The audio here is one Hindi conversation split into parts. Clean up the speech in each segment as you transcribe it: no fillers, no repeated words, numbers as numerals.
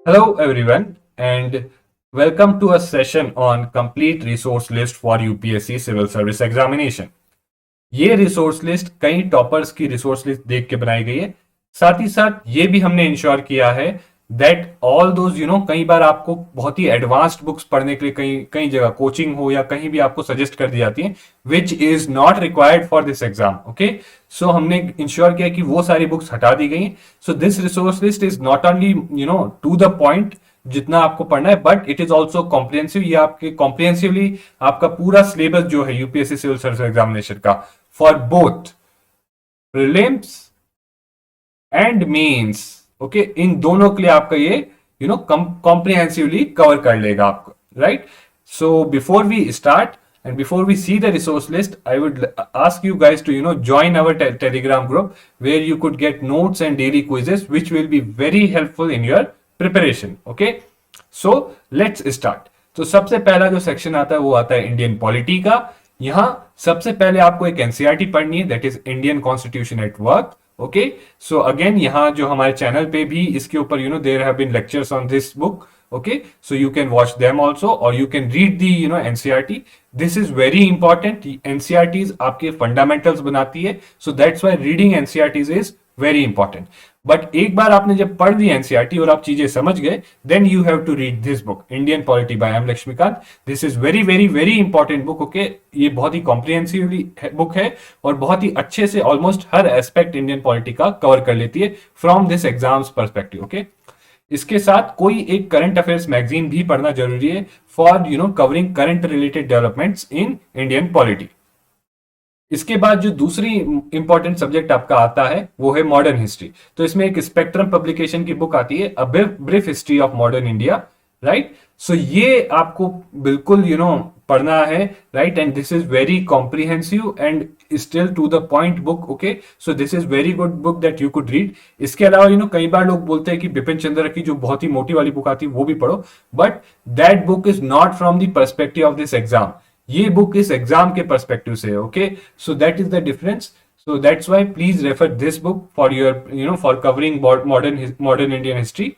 Hello everyone and welcome to a session on complete resource list for UPSC Civil Service Examination। ये रिसोर्स लिस्ट कई टॉपर्स की रिसोर्स लिस्ट देख के बनाई गई है। साथ ही साथ ये भी हमने इंश्योर किया है दैट ऑल दोज कई बार आपको बहुत ही एडवांस्ड बुक्स पढ़ने के लिए कई कई जगह कोचिंग हो या कहीं भी आपको सजेस्ट कर दी जाती है which is not required for this exam. Okay, so हमने इंश्योर किया कि वो सारी बुक्स हटा दी गई। So this resource list is not only to the point जितना आपको पढ़ना है, but it is also comprehensive. ये आपके कॉम्प्रिहेंसिवली आपका पूरा सिलेबस जो है यूपीएससी सिविल सर्विस एग्जामिनेशन का for both prelims and mains, okay, इन दोनों के लिए आपका ये कॉम्प्रिहेंसिवली कवर कर लेगा आपको, right. So before we start and before we see the resource list, I would ask you guys to join our telegram group where you could get notes and daily quizzes which will be very helpful in your preparation। okay, so let's start। तो सबसे पहला जो सेक्शन आता है वो आता है इंडियन पॉलिटी का। यहां सबसे पहले आपको एक एनसीईआरटी पढ़नी है, that is Indian constitution at work. Okay, so again यहाँ जो हमारे चैनल पे भी इसके ऊपर there have been lectures on this book. okay, so you can watch them also or you can read the NCERT। this is very important। NCERTs आपके fundamentals बनाती है, so that's why reading NCERTs is very important। But एक बार आपने जब पढ़ दी एनसीईआरटी और आप चीजें समझ गए, then you have to read this book Indian polity by M Laxmikanth. This is very very very important book. Okay, ये बहुत ही कॉम्प्रिहेंसिवली बुक है और बहुत ही अच्छे से ऑलमोस्ट हर एस्पेक्ट इंडियन पॉलिटी का कवर कर लेती है from this exams perspective. Okay, इसके साथ कोई एक करंट अफेयर्स मैगजीन भी पढ़ना जरूरी है for covering current related developments in Indian polity. इसके बाद जो दूसरी इंपॉर्टेंट सब्जेक्ट आपका आता है वो है मॉडर्न हिस्ट्री। तो इसमें एक स्पेक्ट्रम पब्लिकेशन की बुक आती है, a brief history of modern India, right. So ये आपको बिल्कुल पढ़ना है, right, and this is very comprehensive and still to the point book. Okay, so this is very good book that you could read. इसके अलावा कई बार लोग बोलते हैं कि बिपिन चंद्र की जो बहुत ही मोटी वाली बुक आती है वो भी पढ़ो, but that book is not from the perspective of this exam. ये बुक इस एग्जाम के पर्सपेक्टिव से है। Okay, so that is the difference. So that's why please refer this book for your for covering modern Indian history.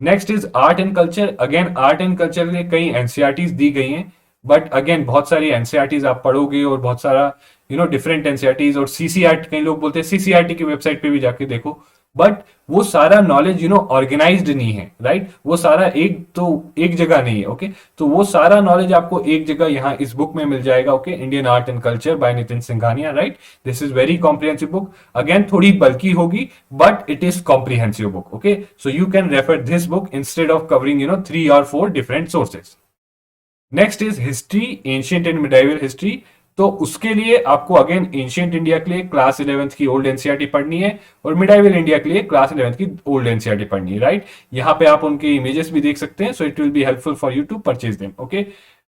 Next is art and culture. Again art and culture में कई एनसीईआरटीज दी गई हैं, बट अगेन बहुत सारी एनसीईआरटीज आप पढ़ोगे और बहुत सारा डिफरेंट एनसीईआरटीज और सीसीआरटी, कई लोग बोलते हैं सीसीआरटी की वेबसाइट पे भी जाके देखो, बट वो सारा नॉलेज ऑर्गेनाइज्ड नहीं है, राइट। वो सारा एक जगह नहीं है। ओके, तो वो सारा नॉलेज आपको एक जगह यहाँ इस बुक में मिल जाएगा। Okay, Indian art and culture by Nitin Singhania, right. This is very comprehensive book. Again थोड़ी बल्कि होगी but it is comprehensive book. Okay, so you can refer this book instead of covering 3 or 4 different sources. Next is history, ancient and medieval history. तो उसके लिए आपको अगेन एंशिएंट इंडिया के लिए क्लास 11th की ओल्ड एनसीईआरटी पढ़नी है और मिडाइवल इंडिया के लिए क्लास 11th की ओल्ड एनसीईआरटी पढ़नी है, राइट। यहाँ पे आप उनके इमेजेस भी देख सकते हैं, so it will be helpful for you to purchase them. Okay,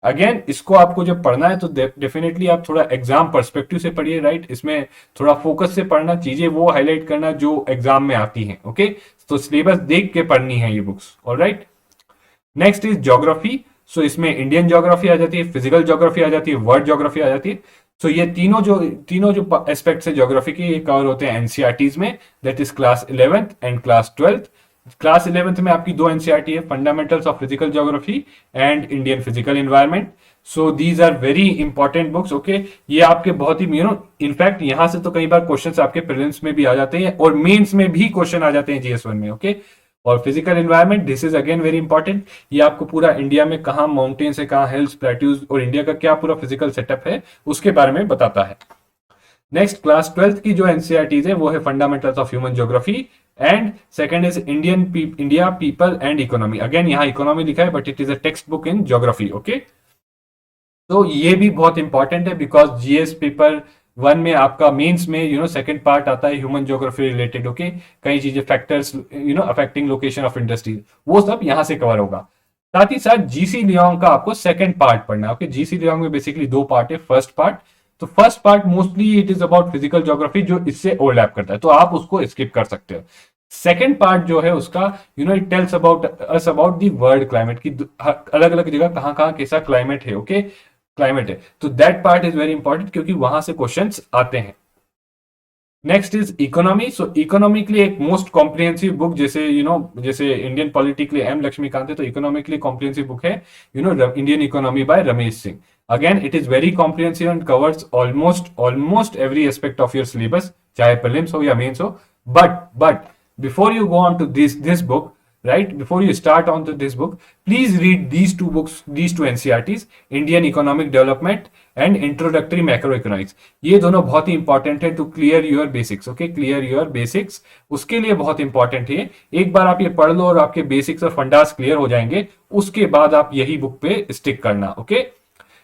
again इसको आपको जब पढ़ना है तो डेफिनेटली आप थोड़ा एग्जाम पर्सपेक्टिव से पढ़िए, राइट। इसमें थोड़ा फोकस से पढ़ना, चीजें वो हाईलाइट करना जो एग्जाम में आती हैं। ओके, तो सिलेबस देख के पढ़नी है ये books, alright. Next is geography. So इसमें इंडियन ज्योग्राफी आ जाती है, फिजिकल ज्योग्राफी आ जाती है, वर्ल्ड ज्योग्राफी आ जाती है। सो ये तीनों जो एस्पेक्ट्स है ज्योग्राफी के, ये कवर होते हैं एनसीईआरटीज में, that is class 11th and class 12th। Class 11th में आपकी 2 एनसीईआरटी है, fundamentals of physical geography and Indian physical environment. So these are very important books. Okay, ये आपके बहुत ही इनफैक्ट यहां से तो कई बार क्वेश्चंस आपके प्रीलिम्स में भी आ जाते हैं और मेंस में भी क्वेश्चन आ जाते हैं जीएस 1 में। ओके, और physical environment, this is again very important. ये आपको पूरा इंडिया में कहाँ माउंटेन्स है, कहाँ हिल्स, प्लेट्यूज और इंडिया का क्या पूरा फिजिकल सेटअप है उसके बारे में बताता है। नेक्स्ट क्लास 12th की जो एनसीईआरटीज है वो है fundamentals of human geography and second is India people and economy. Again यहाँ इकोनॉमी लिखा है but it is a text book in geography. Okay, तो ये भी बहुत इंपॉर्टेंट है बिकॉज जीएस पेपर 1 में आपका मेंस में सेकंड पार्ट आता है ह्यूमन ज्योग्राफी रिलेटेड। ओके, कई चीजें factors affecting location of industries, वो सब यहां से कवर होगा। साथ ही साथ जीसी लियोंग का आपको सेकंड पार्ट पढ़ना है। ओके, जीसी लियोंग में बेसिकली 2 पार्ट है। फर्स्ट पार्ट, तो first part mostly it is about physical geography जो इससे ओवरलैप करता है, तो आप उसको स्किप कर सकते हो। सेकेंड पार्ट जो है उसका it tells about us about the world climate की अलग अलग जगह कहाँ कहाँ कैसा क्लाइमेट है। ओके, क्लाइमेट है, तो that part is very important क्योंकि वहां से क्वेश्चंस आते हैं। Next is economy. So economy के लिए एक मोस्ट कॉम्प्रिहेंसिव बुक, जैसे जैसे इंडियन पॉलिटी के लिए एम लक्ष्मीकांत है, तो इकोनॉमी के लिए कॉम्प्रिहेंसिव बुक है Indian economy by Ramesh Singh. Again it is very comprehensive and covers almost every aspect of your syllabus, चाहे प्रीलिम्स हो या मेंस हो। But before you go on to this book, right, before you start on to this book, please read these two books, these two NCERTs, Indian Economic Development and Introductory Macroeconomics। ये दोनों बहुत ही इंपॉर्टेंट है to clear your basics. Okay, clear your basics, उसके लिए बहुत इंपॉर्टेंट है। एक बार आप ये पढ़ लो और आपके बेसिक्स और फंडास क्लियर हो जाएंगे, उसके बाद आप यही बुक पे स्टिक करना। ओके,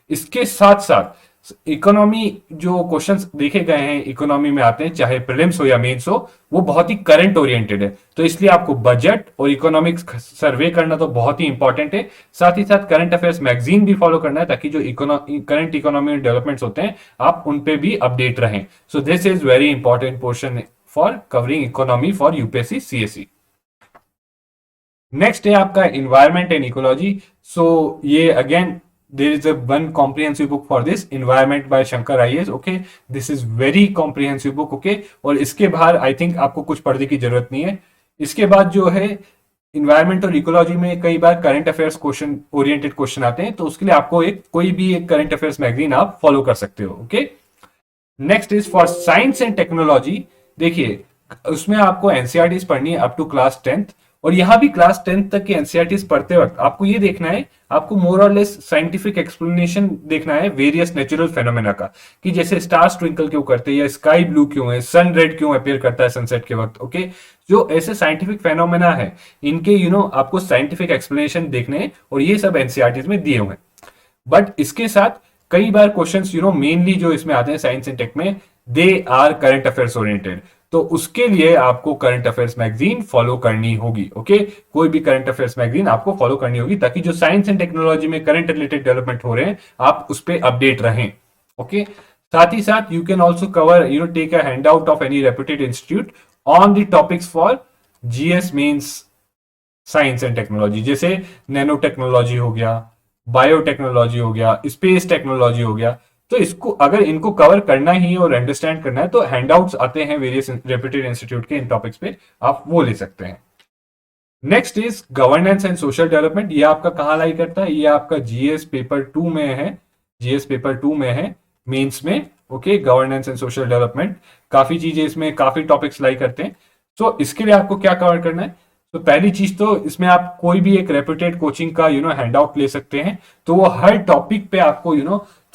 इसके साथ साथ इकोनॉमी जो क्वेश्चंस देखे गए हैं इकोनॉमी में आते हैं, चाहे प्रीलिम्स हो या मेंस हो, वो बहुत ही करंट ओरिएंटेड है। तो इसलिए आपको बजट और इकोनॉमिक्स सर्वे करना तो बहुत ही इंपॉर्टेंट है। साथ ही साथ करंट अफेयर्स मैगजीन भी फॉलो करना है, ताकि जो करंट इकोनॉमी डेवलपमेंट्स होते हैं आप उन पे भी अपडेट रहें। सो this is very important portion for covering economy for UPSC CSE. Next है आपका इन्वायरमेंट एंड इकोलॉजी। सो ये again there is a one comprehensive book for this, environment by Shankar IAS। okay, this is very comprehensive book। okay, और इसके बाहर आई थिंक आपको कुछ पढ़ने की जरूरत नहीं है। इसके बाद जो है इन्वायरमेंट और इकोलॉजी में कई बार current affairs question oriented question आते हैं, तो उसके लिए आपको कोई भी एक करंट अफेयर्स मैगजीन आप फॉलो कर सकते हो। Okay, next is for science and technology. देखिए उसमें आपको एनसीईआरटीज पढ़नी है अप टू क्लास 10th, और यहां भी क्लास 10th तक के एनसीईआरटीज पढ़ते वक्त आपको ये देखना है, आपको मोर और लेस साइंटिफिक एक्सप्लेनेशन देखना है वेरियस नेचुरल फेनोमेना का, कि जैसे स्टार्स ट्विंकल क्यों करते हैं, या स्काई ब्लू क्यों है, सन रेड क्यों अपीयर करता है सनसेट के वक्त। ओके, जो ऐसे साइंटिफिक फेनोमेना है इनके आपको साइंटिफिक एक्सप्लेनेशन देखने हैं, और ये सब एनसीईआरटीज में दिए हुए हैं। बट इसके साथ कई बार क्वेश्चंस मेनली जो इसमें आते हैं साइंस एंड टेक में, they are current affairs oriented. तो उसके लिए आपको करंट अफेयर्स मैगजीन फॉलो करनी होगी। ओके, कोई भी करंट अफेयर्स मैगजीन आपको फॉलो करनी होगी, ताकि जो साइंस एंड टेक्नोलॉजी में करंट रिलेटेड डेवलपमेंट हो रहे हैं आप उस पर अपडेट रहें। ओके, साथ ही साथ you can also cover take a handout of any reputed institute on the topics for GS means science and technology, जैसे नैनो टेक्नोलॉजी हो गया, बायोटेक्नोलॉजी हो गया, स्पेस टेक्नोलॉजी हो गया। तो इसको अगर इनको कवर करना ही और अंडरस्टैंड करना है, तो हैंडआउट्स आते हैं वेरियस रेप्यूटेड इंस्टीट्यूट के इन टॉपिक्स पे, आप वो ले सकते हैं। Next is governance and social development. ये आपका कहाँ लाई करता है, ये आपका जीएस पेपर 2 में है, जीएस पेपर 2 में है मेंस में। Okay, governance and social development, काफी चीजें इसमें, काफी टॉपिक्स लाई करते हैं। सो इसके लिए आपको क्या कवर करना है, तो पहली चीज तो इसमें आप कोई भी एक रेप्यूटेड कोचिंग का हैंड आउट ले सकते हैं, तो वो हर टॉपिक पे आपको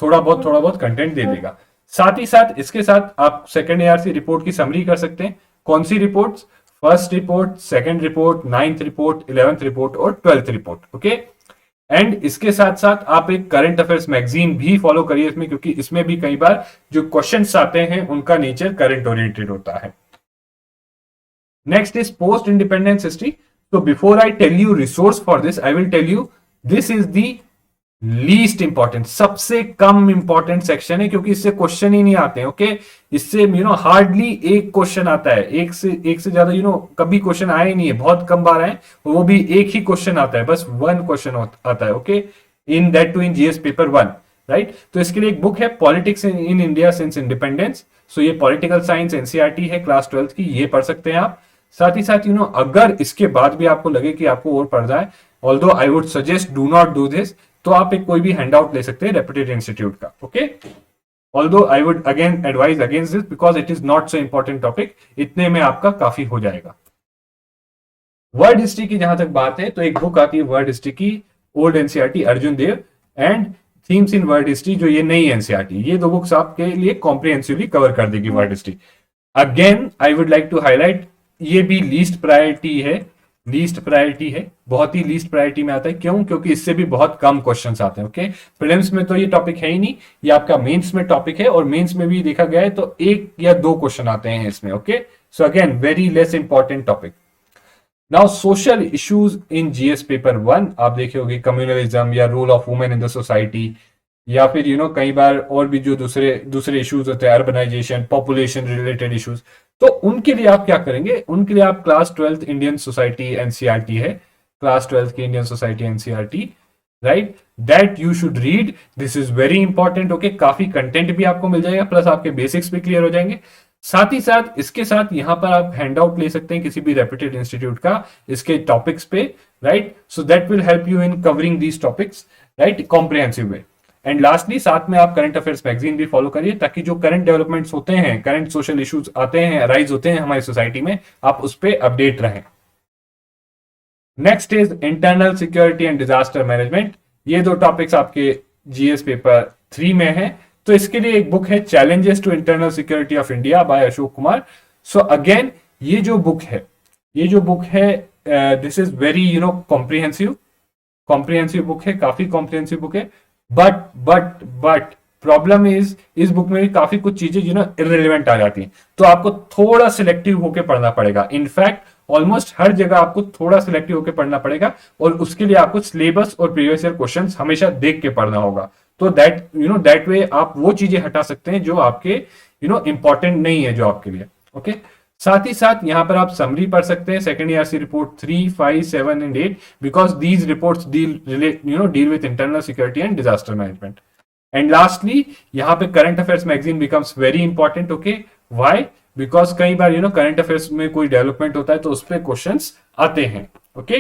थोड़ा बहुत कंटेंट दे देगा। साथ ही साथ इसके साथ आप सेकंड एआरसी रिपोर्ट की समरी कर सकते हैं। कौन सी reports, first report, second report, 9th report, 11th report और 12th रिपोर्ट। ओके, एंड इसके साथ साथ आप एक करंट अफेयर्स मैगजीन भी फॉलो करिए इसमें, क्योंकि इसमें भी कई बार जो क्वेश्चंस आते हैं उनका नेचर करंट ओरिएंटेड होता है। Next is post independence history। So before I tell you resource for this, I will tell you this is the least important, सबसे कम इंपॉर्टेंट सेक्शन है, क्योंकि इससे क्वेश्चन ही नहीं आते हैं। ओके, इससे हार्डली एक क्वेश्चन आता है, एक से ज्यादा कभी क्वेश्चन आए ही नहीं है, बहुत कम बार आए, वो भी एक ही क्वेश्चन आता है, बस वन क्वेश्चन आता है। Okay, in that too in GS paper 1, right. तो इसके लिए एक बुक है politics in India since independence. So ये पॉलिटिकल साइंस एनसीईआरटी है क्लास 12th की, ये पढ़ सकते हैं आप। साथ ही साथ अगर इसके बाद भी आपको लगे कि आपको और पढ़ना है, although I would suggest do not do this, तो आप एक कोई भी हैंडआउट ले सकते हैं रेप्यूटेड इंस्टीट्यूट का। Okay, although I would again advise against this because it is not so important topic, इतने में आपका काफी हो जाएगा। वर्ल्ड हिस्ट्री की जहां तक बात है, तो एक बुक आती है वर्ल्ड हिस्ट्री की, old NCERT Arjun Dev and themes in world history, जो ये नई एनसीईआरटी, ये दो बुक्स आपके लिए कॉम्प्रिहेंसिवली कवर कर देगी world history. Again I would like to highlight, ये भी लीस्ट प्रायोरिटी है, लीस्ट प्रायोरिटी है, बहुत ही लीस्ट प्रायोरिटी में आता है। क्यों? क्योंकि इससे भी बहुत कम क्वेश्चंस आते हैं। ओके, प्रीलिम्स में तो ये टॉपिक है ही नहीं, ये आपका मेंस में टॉपिक है, और मेंस में भी देखा गया है तो 1 या 2 क्वेश्चन आते हैं इसमें। Okay, so again very less important topic. Now social issues in GS paper 1, आप देखे होंगे कम्युनलिज्म या role of women in the society, या फिर कई बार और भी जो दूसरे इश्यूज होते हैं, अर्बनाइजेशन, पॉपुलेशन रिलेटेड इश्यूज, तो उनके लिए आप क्या करेंगे, उनके लिए आप class 12th Indian society NCERT है, क्लास 12th की Indian society NCERT, right, that you should read, this is very important. Okay, काफी कंटेंट भी आपको मिल जाएगा, प्लस आपके बेसिक्स भी क्लियर हो जाएंगे। साथ ही साथ इसके साथ यहां पर आप हैंड आउट ले सकते हैं किसी भी रेप्यूटेड इंस्टीट्यूट का इसके टॉपिक्स पे, right, so that will help you in covering these topics, right, comprehensive way. And lastly साथ में आप करंट अफेयर्स मैगजीन भी फॉलो करिए, ताकि जो करंट डेवलपमेंट्स होते हैं, करंट सोशल इश्यूज आते हैं, अराइज होते हैं हमारी सोसाइटी में, आप उस पर अपडेट रहें। Next is internal security and disaster management. ये दो टॉपिक्स आपके जीएस पेपर 3 में है। तो इसके लिए एक बुक है challenges to internal security of India by Ashok Kumar. So again ये जो बुक है this is very comprehensive book है, काफी कॉम्प्रिहेंसिव बुक है। बट प्रॉब्लम इज इस बुक में भी काफी कुछ चीजें इररिलेवेंट आ जाती हैं, तो आपको थोड़ा सिलेक्टिव होकर पढ़ना पड़ेगा। इनफैक्ट ऑलमोस्ट हर जगह आपको थोड़ा सिलेक्टिव होकर पढ़ना पड़ेगा, और उसके लिए आपको सिलेबस और प्रीवियस ईयर क्वेश्चंस हमेशा देख के पढ़ना होगा। तो दैट वे आप वो चीजें हटा सकते हैं जो आपके इंपॉर्टेंट नहीं है जो आपके लिए। ओके, साथ ही साथ यहां पर आप समरी पढ़ सकते हैं second year C report 3, 5, 7 and 8, because these reports deal with internal security and disaster management. And lastly यहाँ पे current affairs magazine becomes very important. Okay, why? Because कई बार करंट अफेयर्स में कोई डेवलपमेंट होता है तो उस पर क्वेश्चंस आते हैं। ओके,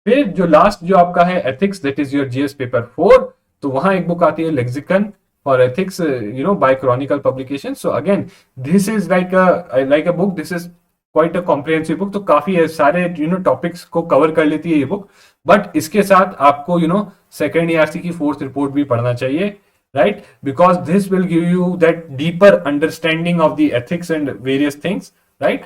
फिर जो लास्ट जो आपका है ethics, that is your GS paper 4, तो वहां एक बुक आती है lexicon for ethics by chronicle publication. So again this is like a book, this is quite a comprehensive book, तो काफी सारे टॉपिक्स को कवर कर लेती है ये बुक। बट इसके साथ आपको सेकेंड ईआरसी की 4th रिपोर्ट भी पढ़ना चाहिए, right, because this will give you that deeper understanding of the ethics and various things, right.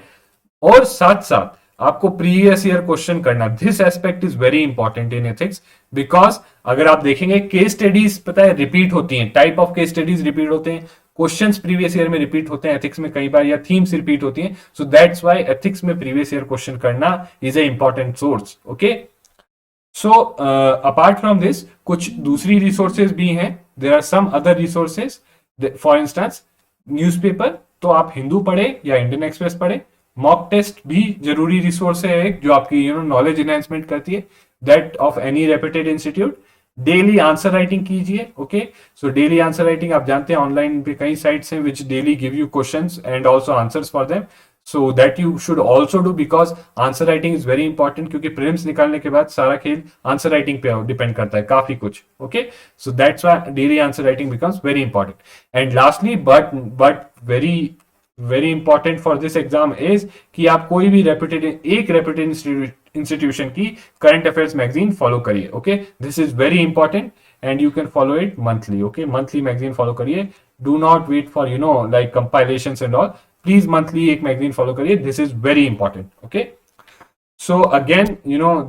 और साथ साथ आपको प्रीवियस ईयर क्वेश्चन करना, this aspect is very important in ethics, because अगर आप देखेंगे केस स्टडीज पता है रिपीट होती हैं, type of case studies repeat होते हैं, क्वेश्चंस प्रीवियस ईयर में रिपीट होते हैं एथिक्स में कई बार, या थीम्स रिपीट होती हैं। सो दैट्स व्हाई एथिक्स में प्रीवियस ईयर क्वेश्चन करना is a important source. Okay, so apart from this कुछ दूसरी रिसोर्सेज भी हैं, there are some other resources, for instance newspaper, तो आप हिंदू पढ़े या इंडियन एक्सप्रेस पढ़े। मॉक टेस्ट भी जरूरी रिसोर्स है एक, जो आपकी नॉलेज एनहांसमेंट करती है, that of any reputed institute. Daily answer writing कीजिए। Okay, so daily answer writing आप जानते हैं ऑनलाइन पे कई साइट्स हैं which daily give you questions and also answers for them, so that you should also do, because answer writing is very important, क्योंकि प्रीलिम्स निकालने के बाद सारा खेल आंसर राइटिंग पे डिपेंड करता है काफी कुछ। Okay, so that's why daily answer writing becomes very important. And lastly but very important for this exam is कि आप कोई भी रेप्यूटेड इंस्टीट्यूशन की करंट अफेयर्स मैगजीन फॉलो करिए। Okay, this is very important and you can follow it monthly. Okay, monthly magazine follow करिए, do not wait for like compilations and all, please monthly एक मैगजीन फॉलो करिए, this is very important. Okay, so again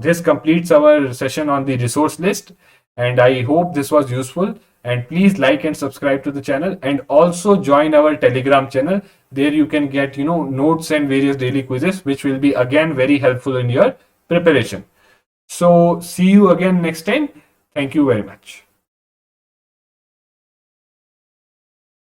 this completes our session on the resource list, and I hope this was useful, and please like and subscribe to the channel, and also join our Telegram channel. There you can get notes and various daily quizzes, which will be again very helpful in your preparation. So see you again next time. Thank you very much.